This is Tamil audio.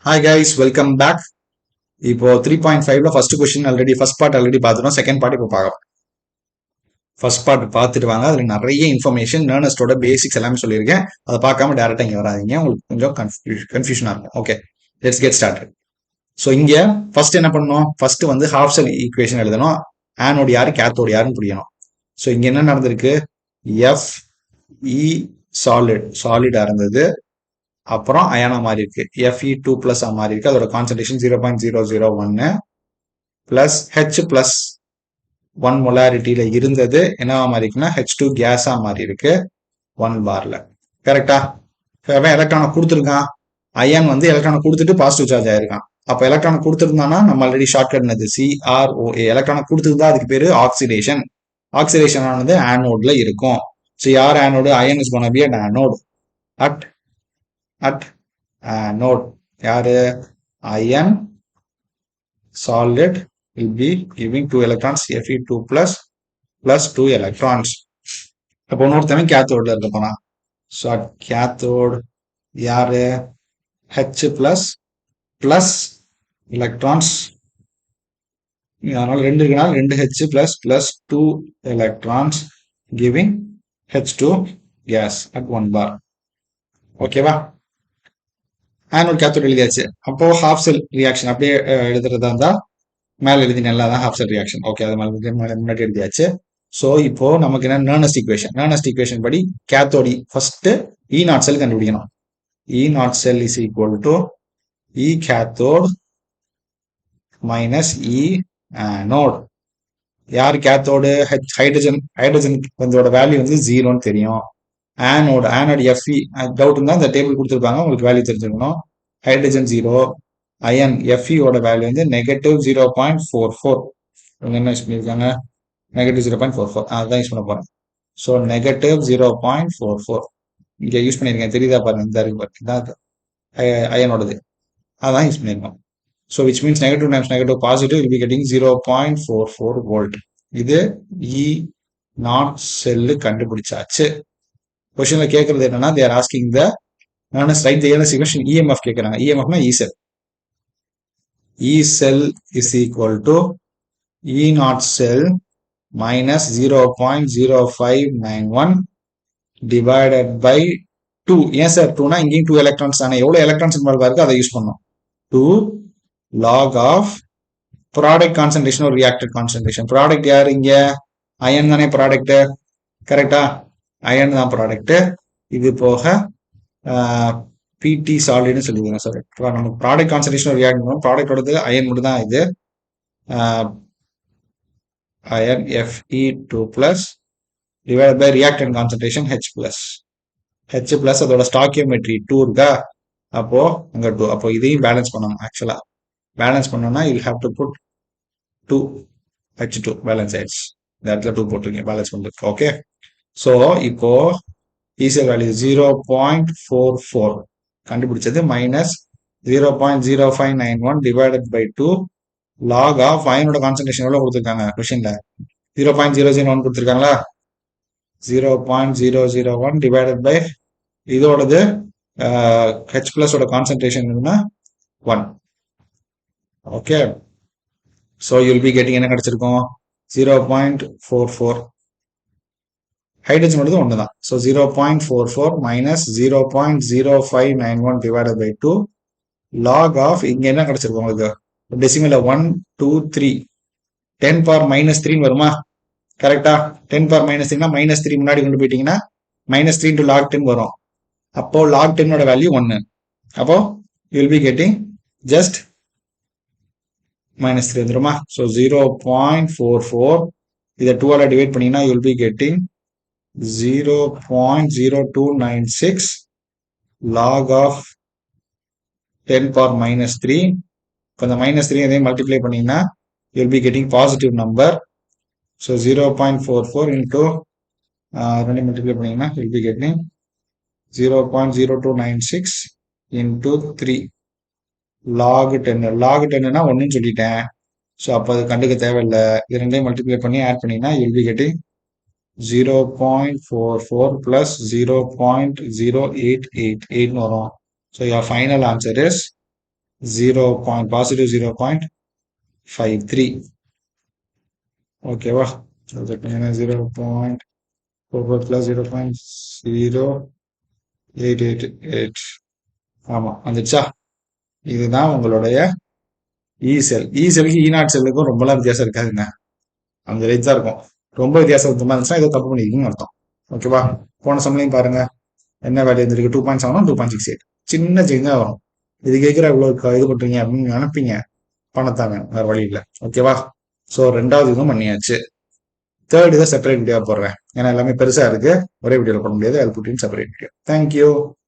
Hi guys, welcome back. இப்போ 3.5ல first question first part already பார்த்துட்டோம். செகண்ட் பார்ட் இப்போ பார்க்கலாம். ஃபர்ஸ்ட் பார்ட் பார்த்துட்டு வாங்க. அதுல நிறைய இன்ஃபர்மேஷன் லேர்னர்ஸ்டோட பேசிக்ஸ் எல்லாமே சொல்லியிருக்கேன். அதை பார்க்காம டேரக்டா இங்க வராதீங்க. உங்களுக்கு கொஞ்சம் கன்ஃபியூஷனா இருக்கும். Okay, let's get started. So இங்க ஃபர்ஸ்ட் என்ன பண்ணணும்? ஃபர்ஸ்ட் வந்து ஹாஃப் செல் ஈக்குவேஷன் எழுதணும். ஆனோடு யாரு, கேத்தோடு யாருன்னு புரியணும். ஸோ இங்க என்ன நடந்திருக்கு? எஃப் இ சாலிடா இருந்தது. அப்புறம் அயானா மாறி இருக்கு. எஃப்இ டூ பிளஸ் மாறி இருக்கு. அதோட கான்சன்ட்ரேஷன் 0.001 பிளஸ் ஹெச் பிளஸ் 1 மொலாரிட்டியில இருந்தது என்னவா மாறி இருக்குன்னா H2 கேஸா மாறி இருக்கு 1 பார்ல. கரெக்டா? எலக்ட்ரானை கொடுத்துருக்கான். அயன் வந்து எலக்ட்ரானை கொடுத்துட்டு பாசிட்டிவ் சார்ஜ் ஆயிருக்கான். அப்ப எலக்ட்ரானை கொடுத்துருந்தானா நம்ம ஆல்ரெடி ஷார்ட்கட் என்னது? CROA. எலக்ட்ரானை கொடுத்துருந்தா அதுக்கு பேரு ஆக்சிடேஷன். ஆக்சிடேஷன் ஆனது ஆனோட்ல இருக்கும். ஸோ யார் anode? Iron is gonna be at anode. At anode. யாரு? iron solid will be giving 2 electrons, Fe2 plus 2 electrons. அப்போ இன்னொருத்தவன் கேத்தோட்ல இருக்க போனா. ஸோ அட் கேத்தோட் யாரு? H plus electrons. அதனால 2 இருக்கனால 2 H plus 2 electrons giving H2 gas at 1 bar. ஓகேவா? ஆனோட் கேத்தோட் எழுதியாச்சு. அப்போ ஹாஃப் செல் ரியாக்ஷன் அப்படியே எழுதுறதா இருந்தா மேல எழுதி நல்லா தான் ஹாஃப் செல் ரியாக்ஷன். ஓகே, அது முன்னாடி எழுதியாச்சு. ஸோ இப்போ நமக்கு என்ன? நேர்னஸ்ட் ஈக்குவேஷன் படி கேத்தோடி ஃபர்ஸ்ட் இ நாட் செல் கண்டுபிடிக்கணும். E nought cell is equal to E cathode minus E anode. யார் கேத்தோடு? ஹைட்ரஜன் இதோட வேல்யூ வந்து 0ன்னு தெரியும். ஆனோட் எஃப்இ டவுட் இருந்தா இந்த டேபிள் கொடுத்துருப்பாங்க, உங்களுக்கு வேல்யூ தெரிஞ்சுக்கணும். ஹைட்ரஜன் 0, அயன் எஃப்இயோட வேல்யூ வந்து -0.44. இவங்க என்ன யூஸ் பண்ணியிருக்காங்க? -0.44. அதுதான் யூஸ் பண்ண போறேன். ஸோ -0.44 இங்க யூஸ் பண்ணியிருக்கேன். தெரியுதா பாருங்க, இந்த இருக்கு பாருங்க, அயனோடது அதான் யூஸ் பண்ணியிருக்கோம். So which means negative times negative positive will be getting 0.44 volt. இது இ நாட் செல்லு கண்டுபிடிச்சாச்சு. கொஸ்டின்ல கேட்கறது என்னன்னா, they are asking the write the equation. EMF கேட்கறாங்க. EMF னா E cell. E cell is equal to E naught cell minus 0.0591 divided by 2. ஏன் சார் 2னா இங்கேயும் 2 எலக்ட்ரான்ஸ் தானே, எவ்வளவு எலக்ட்ரான்ஸ் இன்வால்வ் இருக்கு அதை யூஸ் பண்ணோம். 2 log of ப்ராடக்ட் கான்சன்ட்ரேஷன் ஒரு ரியாக்டட் கான்சன்ட்ரேஷன். ப்ராடக்ட் யாரு? இங்க அயன் தானே ப்ராடக்ட். கரெக்டா? அயன் தான் ப்ராடக்ட். இது போக பிடி சாலிட்னு சொல்லிடுங்க. சாரி, நம்ம ப்ராடக்ட் கான்சன்ட்ரேஷன் ரியாக்ட் பண்ணுவோம். ப்ராடக்டோடது அயன் மட்டும் தான். இது iron Fe2 plus divided by reactant concentration H plus. H plus அதோட ஸ்டாக்கியோமெட்ரி 2 இருக்கா? அப்போ அங்க 2. அப்போ இதையும் பேலன்ஸ் பண்ணணும். ஆக்சுவலா பேலன்ஸ் பண்ணோம்னா you have to put 2 H2 balance ஆயிடுச்சு. இந்த இடத்துல 2 போட்டிருக்கீங்க பேலன்ஸ் பண்றதுக்கு. ஓகே, ஸோ இப்போ ஈஸியர் வேல்யூ 0.44 கண்டுபிடிச்சது minus 0.0591 divided by 2 log of அயனோட கான்சன்ட்ரேஷன் எவ்வளவு கொடுத்துருக்காங்க கொஸ்டின்ல? 0.001 கொடுத்துருக்காங்களா? 0.001 டிவைடட் பை இதோடது ஹெச் பிளஸ் ஓட concentration 1. Okay, so you'll be getting என்ன கிடைச்சிருக்கும்? 0.44. ஹைட்ரஜன் ஒன்று தான். So 0.44 minus 0.0591 divided by 2 log of இங்க என்ன கிடைச்சிருக்கும் உங்களுக்கு? டெசிமல்ல 1 2 3 10 பவர் -3 வருமா? கரெக்டா? 10 பவர் -3 -3 முன்னாடி கொண்டு போயிட்டீங்கன்னா -3 into log 10 வரும். அப்போ log 10 வேல்யூ 1. அப்போ you will be getting just -3 வந்துருமா? ஸோ 0.44 இதை 2ஆல டிவைட் பண்ணீங்கன்னா you will be getting 0.0296 log of 10 power -3. இப்போ இந்த -3 இதையும் மல்டிப்ளை பண்ணீங்கன்னா you will be getting positive number. So 0.44 into ரெண்டு மல்டிப்ளை பண்ணீங்கன்னா you will be getting 0.0296 into 3 log 10. log 10னா 1ன்னு சொல்லிட்டேன். ஸோ அப்போ அது கண்டுக்க தேவையில்லை. இது ரெண்டையும் மல்டிப்ளை பண்ணி ஆட் பண்ணீங்கன்னா you will be getting 0.44 plus 0.0888 வரும். So your final answer is positive 0.53. ஓகேவா? 0.44 plus 0.0888. ஆமா வந்துச்சா? இதுதான் உங்களுடைய இ செல். இ செல்லுக்கு நாட் செல்லுக்கும் ரொம்பலாம் வித்தியாசம் இருக்காதுங்க. அந்த ரேஞ்ச் தான் இருக்கும். ரொம்ப வித்தியாசமா இருந்துச்சுன்னா ஏதோ தப்பு பண்ணிருக்கீங்கன்னு அர்த்தம். ஓகேவா? போன சமயம் பாருங்க என்ன வேல்யூ இருந்திருக்கு 2.7 2.68. சின்ன சேஞ்ச் தான் வரும். இது கேட்குற இவ்வளோ இது பண்றீங்க அப்படின்னு நினைப்பீங்க. பணத்தாங்க வேற வழி இல்லை. ஓகேவா? ஸோ ரெண்டாவது இதுவும் பண்ணியாச்சு. தேர்ட் இதை செப்பரேட் வீடியோ போடுறேன். ஏன்னா எல்லாமே பெருசா இருக்கு. ஒரே வீடியோவில் போட முடியாது. அது புட்டின் செப்பரேட் வீடியோ. தேங்க்யூ.